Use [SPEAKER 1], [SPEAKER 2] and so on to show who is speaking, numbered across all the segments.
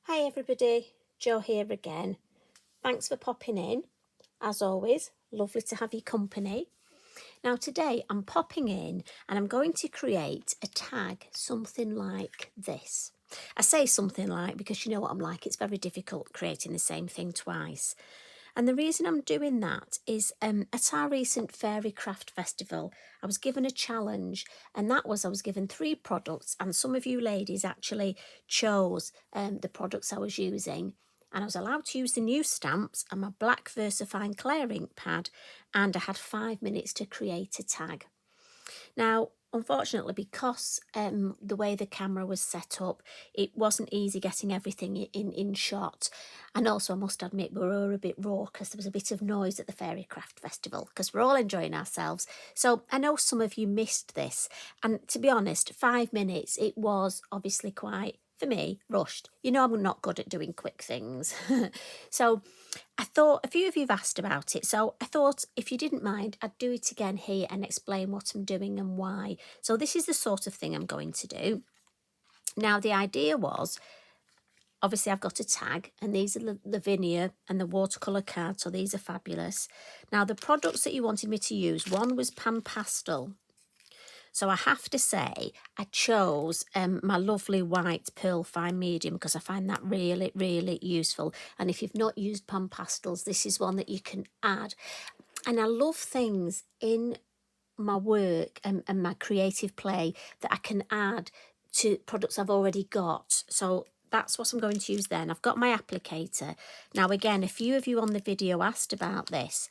[SPEAKER 1] Hi everybody, Jo here again. Thanks for popping in. As always, lovely to have your company. Now today I'm popping in and I'm going to create a tag, something like this. I say something like because you know what I'm like, it's very difficult creating the same thing twice. And the reason I'm doing that is at our recent Fairy Craft Festival, I was given a challenge, and that was I was given 3 products, and some of you ladies actually chose the products I was using. And I was allowed to use the new stamps and my black Versafine Clair ink pad, and I had 5 minutes to create a tag. Now, unfortunately, because the way the camera was set up, it wasn't easy getting everything in shot. And also, I must admit, we were a bit raucous. There was a bit of noise at the Fairy Craft Festival because we're all enjoying ourselves. So I know some of you missed this. And to be honest, 5 minutes, it was obviously quite, for me, rushed. You know, I'm not good at doing quick things. So I thought a few of you have asked about it, so I thought if you didn't mind, I'd do it again here and explain what I'm doing and why. So this is the sort of thing I'm going to do. Now, the idea was, obviously I've got a tag, and these are the Lavinia and the watercolour cards, so these are fabulous. Now, the products that you wanted me to use, one was PanPastel. So I have to say, I chose my lovely white pearl fine medium because I find that really, really useful. And if you've not used PanPastels, this is one that you can add. And I love things in my work and my creative play that I can add to products I've already got. So that's what I'm going to use then. I've got my applicator. Now, again, a few of you on the video asked about this.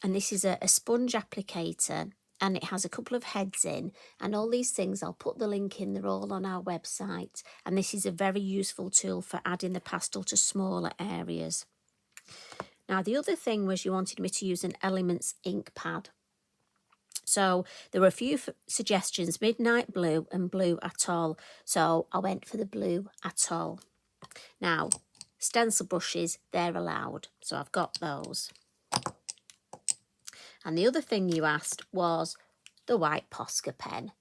[SPEAKER 1] And this is a sponge applicator. And it has a couple of heads in, and all these things, I'll put the link in, they're all on our website. And this is a very useful tool for adding the pastel to smaller areas. Now, the other thing was you wanted me to use an Elements ink pad. So there were a few suggestions, Midnight Blue and Blue Atoll. So I went for the Blue Atoll. Now, stencil brushes, they're allowed. So I've got those. And the other thing you asked was the white Posca pen.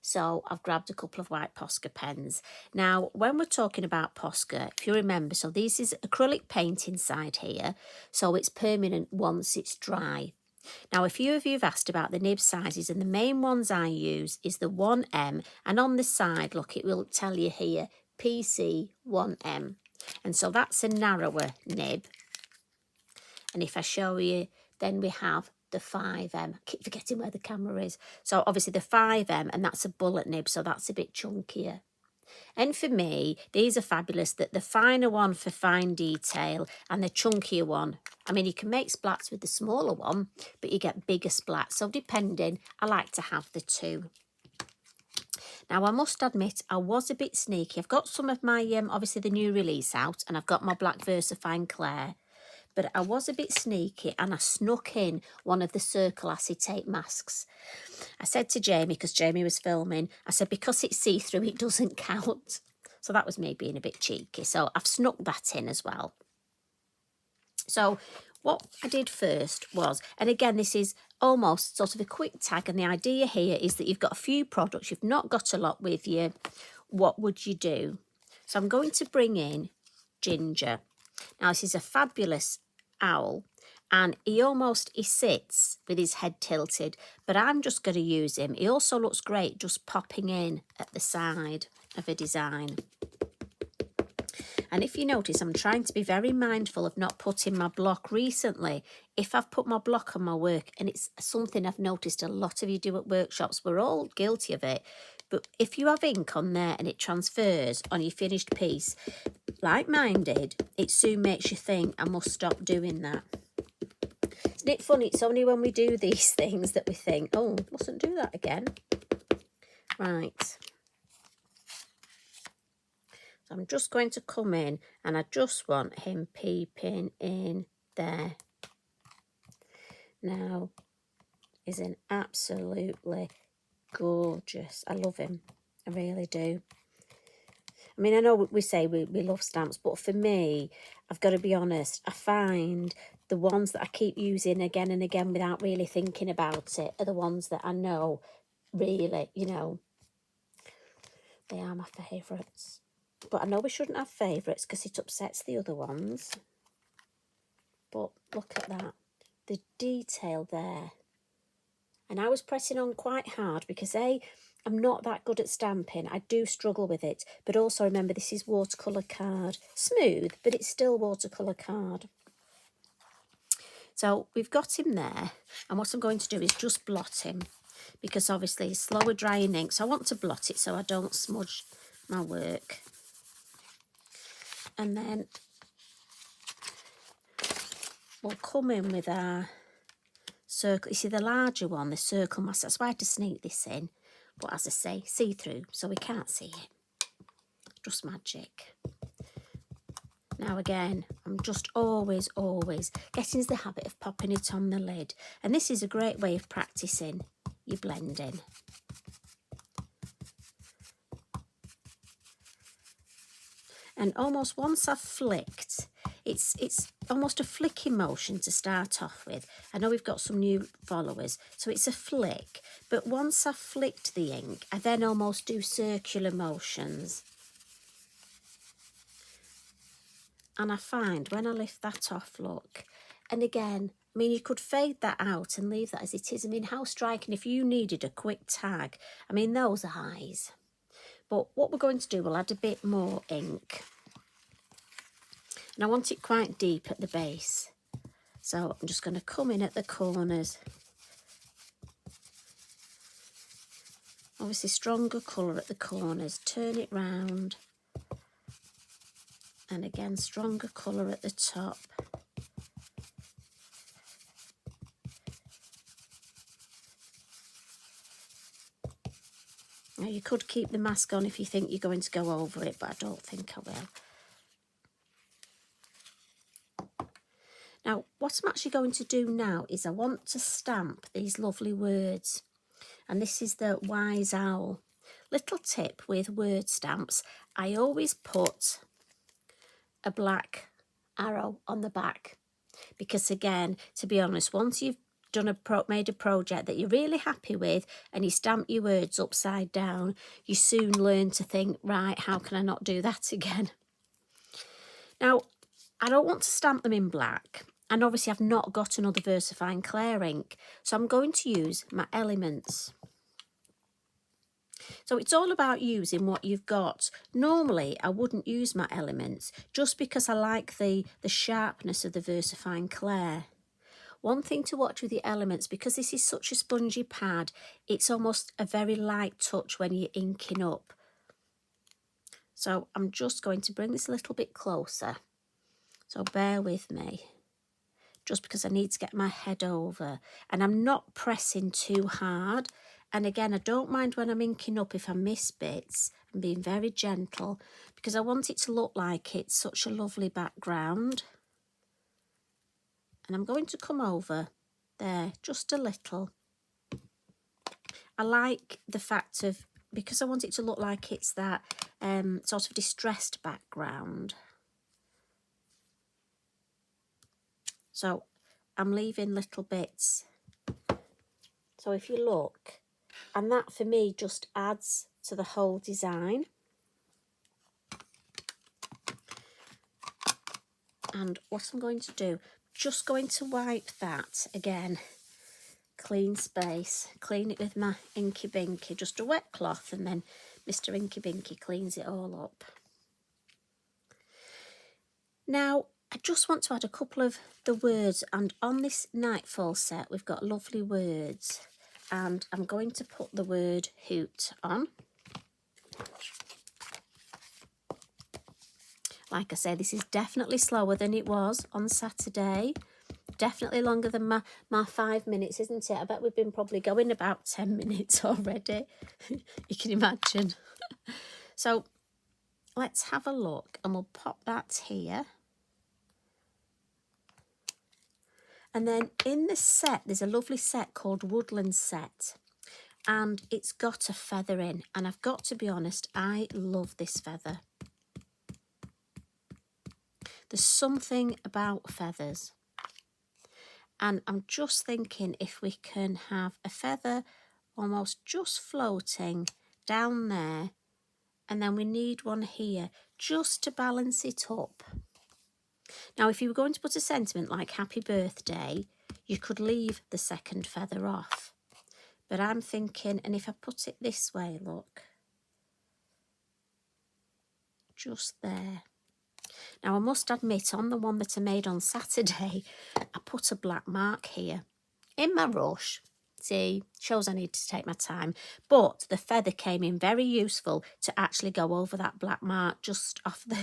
[SPEAKER 1] So I've grabbed a couple of white Posca pens. Now, when we're talking about Posca, if you remember, so this is acrylic paint inside here. So it's permanent once it's dry. Now, a few of you have asked about the nib sizes, and the main ones I use is the 1M. And on the side, look, it will tell you here, PC 1M. And so that's a narrower nib. And if I show you, then we have the 5M. I keep forgetting where the camera is. So obviously the 5M, and that's a bullet nib, so that's a bit chunkier. And for me, these are fabulous. That the finer one for fine detail and the chunkier one. I mean, you can make splats with the smaller one, but you get bigger splats. So depending, I like to have the two. Now, I must admit, I was a bit sneaky. I've got some of my, obviously the new release out, and I've got my black Versafine Clair. But I was a bit sneaky and I snuck in one of the circle acetate masks. I said to Jamie, because Jamie was filming, I said, because it's see-through, it doesn't count. So that was me being a bit cheeky. So I've snuck that in as well. So what I did first was, and again, this is almost sort of a quick tag. And the idea here is that you've got a few products, you've not got a lot with you. What would you do? So I'm going to bring in Ginger. Now, this is a fabulous owl, and he sits with his head tilted, but I'm just going to use him. He also looks great just popping in at the side of a design. And if you notice, I'm trying to be very mindful of not putting my block recently. If I've put my block on my work, and it's something I've noticed a lot of you do at workshops, we're all guilty of it. But if you have ink on there and it transfers on your finished piece, like mine did, it soon makes you think, I must stop doing that. Isn't it funny? It's only when we do these things that we think, oh, mustn't do that again. Right. So I'm just going to come in, and I just want him peeping in there. Now, he's an absolutely gorgeous. I love him. I really do. I mean, I know we say we love stamps, but for me, I've got to be honest, I find the ones that I keep using again and again without really thinking about it are the ones that I know really, you know, they are my favourites. But I know we shouldn't have favourites because it upsets the other ones. But look at that, the detail there. And I was pressing on quite hard because I'm not that good at stamping. I do struggle with it. But also remember, this is watercolour card. Smooth, but it's still watercolour card. So we've got him there. And what I'm going to do is just blot him, because obviously it's slower drying ink. So I want to blot it so I don't smudge my work. And then we'll come in with our circle. You see the larger one, the circle mask. That's why I had to sneak this in. But as I say, see-through, so we can't see it. Just magic. Now again, I'm just always getting into the habit of popping it on the lid. And this is a great way of practising your blending. And almost once I've flicked, it's almost a flicking motion to start off with. I know we've got some new followers, so it's a flick. But once I've flicked the ink, I then almost do circular motions. And I find when I lift that off, look, and again, I mean, you could fade that out and leave that as it is. I mean, how striking if you needed a quick tag. I mean, those eyes. But what we're going to do, we'll add a bit more ink. And I want it quite deep at the base. So I'm just going to come in at the corners. Obviously stronger colour at the corners. Turn it round. And again, stronger colour at the top. Now you could keep the mask on if you think you're going to go over it, but I don't think I will. Now, what I'm actually going to do now is I want to stamp these lovely words. And this is the Wise Owl. Little tip with word stamps, I always put a black arrow on the back. Because again, to be honest, once you've done made a project that you're really happy with and you stamp your words upside down, you soon learn to think, right, how can I not do that again? Now, I don't want to stamp them in black. And obviously I've not got another Versafine Clair ink. So I'm going to use my elements. So it's all about using what you've got. Normally I wouldn't use my elements just because I like the sharpness of the Versafine Clair. One thing to watch with the elements, because this is such a spongy pad, it's almost a very light touch when you're inking up. So I'm just going to bring this a little bit closer. So bear with me. Just because I need to get my head over. And I'm not pressing too hard. And again, I don't mind when I'm inking up if I miss bits. I'm being very gentle because I want it to look like it's such a lovely background. And I'm going to come over there just a little. I like the fact of, because I want it to look like it's that sort of distressed background. So I'm leaving little bits. So if you look, and that for me just adds to the whole design. And what I'm going to do, just going to wipe that again, clean space, clean it with my Inky Binky, just a wet cloth, and then Mr. Inky Binky cleans it all up. Now, I just want to add a couple of the words, and on this Nightfall set we've got lovely words, and I'm going to put the word hoot on. Like I say, this is definitely slower than it was on Saturday. Definitely longer than my 5 minutes, isn't it? I bet we've been probably going about 10 minutes already. You can imagine. So let's have a look, and we'll pop that here. And then in the set, there's a lovely set called Woodland Set. And it's got a feather in. And I've got to be honest, I love this feather. There's something about feathers. And I'm just thinking if we can have a feather almost just floating down there. And then we need one here just to balance it up. Now, if you were going to put a sentiment like happy birthday, you could leave the second feather off. But I'm thinking, and if I put it this way, look, just there. Now, I must admit, on the one that I made on Saturday, I put a black mark here. In my rush, see, shows I need to take my time, but the feather came in very useful to actually go over that black mark just off the...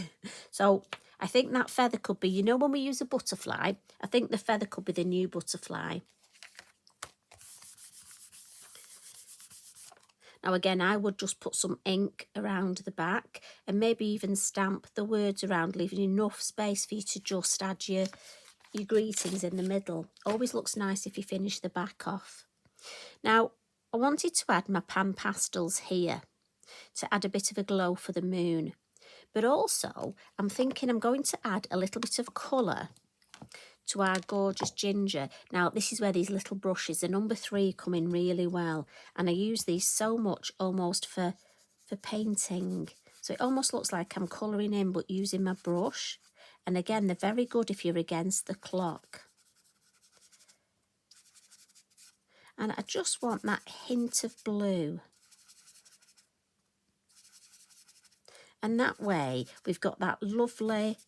[SPEAKER 1] So I think that feather could be, you know, when we use a butterfly, I think the feather could be the new butterfly. Now again, I would just put some ink around the back and maybe even stamp the words around, leaving enough space for you to just add your greetings in the middle. Always looks nice if you finish the back off. Now, I wanted to add my PanPastels here to add a bit of a glow for the moon. But also, I'm thinking I'm going to add a little bit of colour to our gorgeous ginger. Now, this is where these little brushes, the number 3, come in really well. And I use these so much almost for painting. So it almost looks like I'm colouring in but using my brush. And again, they're very good if you're against the clock. And I just want that hint of blue. And that way, we've got that lovely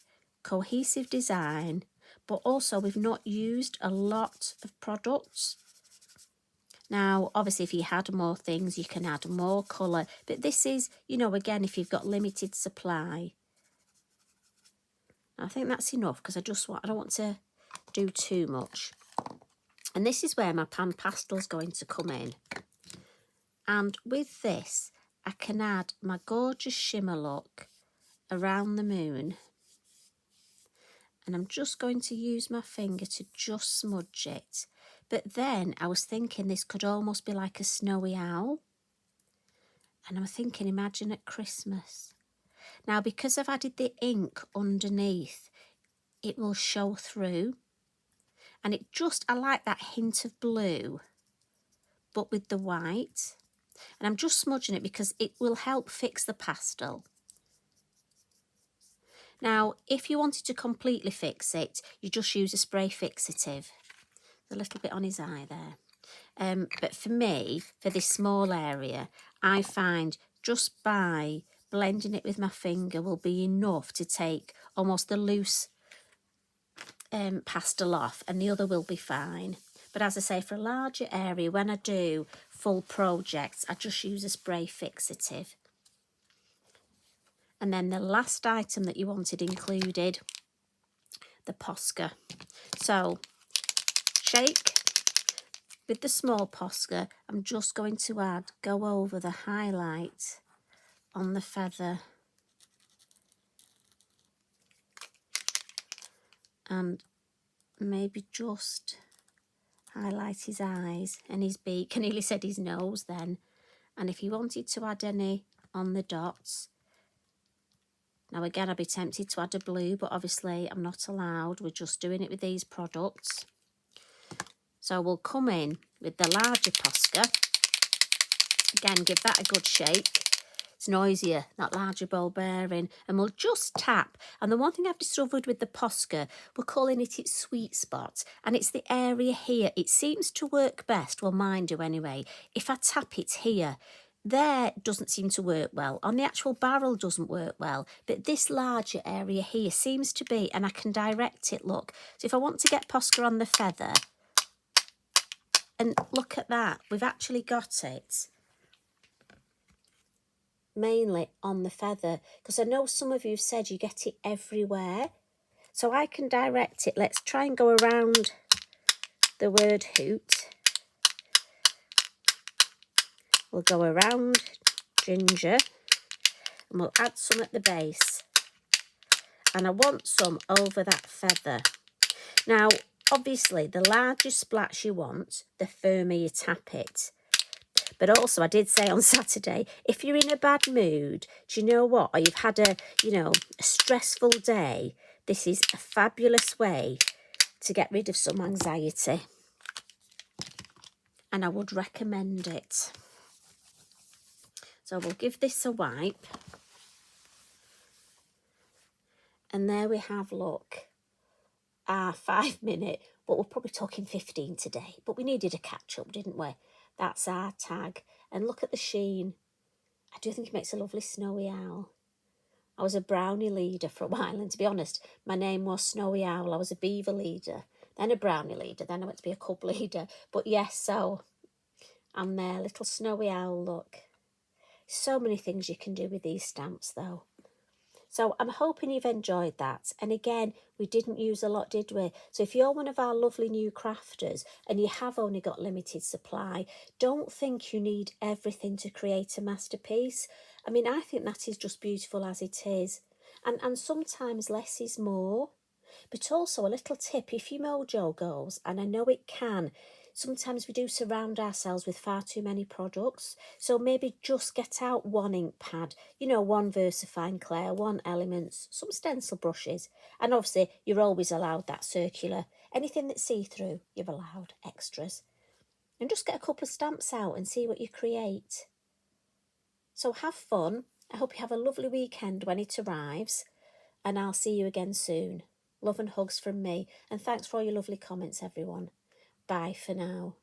[SPEAKER 1] cohesive design, but also we've not used a lot of products. Now, obviously, if you had more things, you can add more colour. But this is, you know, again, if you've got limited supply. I think that's enough because I don't want to do too much. And this is where my PanPastel is going to come in. And with this, I can add my gorgeous shimmer look around the moon. And I'm just going to use my finger to just smudge it. But then I was thinking this could almost be like a snowy owl. And I'm thinking, imagine at Christmas. Now, because I've added the ink underneath, it will show through. And I like that hint of blue, but with the white. And I'm just smudging it because it will help fix the pastel. Now, if you wanted to completely fix it, you just use a spray fixative. A little bit on his eye there. But for me, for this small area, I find just by blending it with my finger will be enough to take almost the loose pastel off, and the other will be fine. But as I say, for a larger area, when I do full projects, I just use a spray fixative. And then the last item that you wanted included, the Posca. So, shake. With the small Posca, I'm just going to go over the highlight on the feather. And maybe just highlight his eyes and his beak. I nearly said his nose then. And if you wanted to add any on the dots. Now again, I'd be tempted to add a blue, but obviously I'm not allowed. We're just doing it with these products. So we'll come in with the larger Posca. Again, give that a good shake. It's noisier, that larger ball bearing. And we'll just tap. And the one thing I've discovered with the Posca, we're calling it its sweet spot. And it's the area here. It seems to work best, well mine do anyway, if I tap it here. There doesn't seem to work well. On the actual barrel doesn't work well. But this larger area here seems to be, and I can direct it, look. So if I want to get Posca on the feather, and look at that, we've actually got it mainly on the feather, because I know some of you said you get it everywhere. So I can direct it. Let's try and go around the word hoot. We'll go around ginger and we'll add some at the base. And I want some over that feather. Now, obviously, the larger splash you want, the firmer you tap it. But also, I did say on Saturday, if you're in a bad mood, do you know what? Or you've had a stressful day, this is a fabulous way to get rid of some anxiety. And I would recommend it. So we'll give this a wipe. And there we have, look, our 5 minute, but we're probably talking 15 today. But we needed a catch up, didn't we? That's our tag. And look at the sheen. I do think it makes a lovely snowy owl. I was a brownie leader for a while, and to be honest, my name was Snowy Owl. I was a beaver leader, then a brownie leader, then I went to be a cub leader. But yes, so I'm there, little Snowy Owl, look. So many things you can do with these stamps though. So I'm hoping you've enjoyed that. And again, we didn't use a lot, did we? So if you're one of our lovely new crafters and you have only got limited supply, don't think you need everything to create a masterpiece. I mean, I think that is just beautiful as it is. And sometimes less is more. But also a little tip, if your mojo goes, and I know it can, sometimes we do surround ourselves with far too many products. So maybe just get out one ink pad, you know, one Versafine Clair, one Elements, some stencil brushes. And obviously you're always allowed that circular. Anything that's see-through, you're allowed extras. And just get a couple of stamps out and see what you create. So have fun. I hope you have a lovely weekend when it arrives. And I'll see you again soon. Love and hugs from me, and thanks for all your lovely comments, everyone. Bye for now.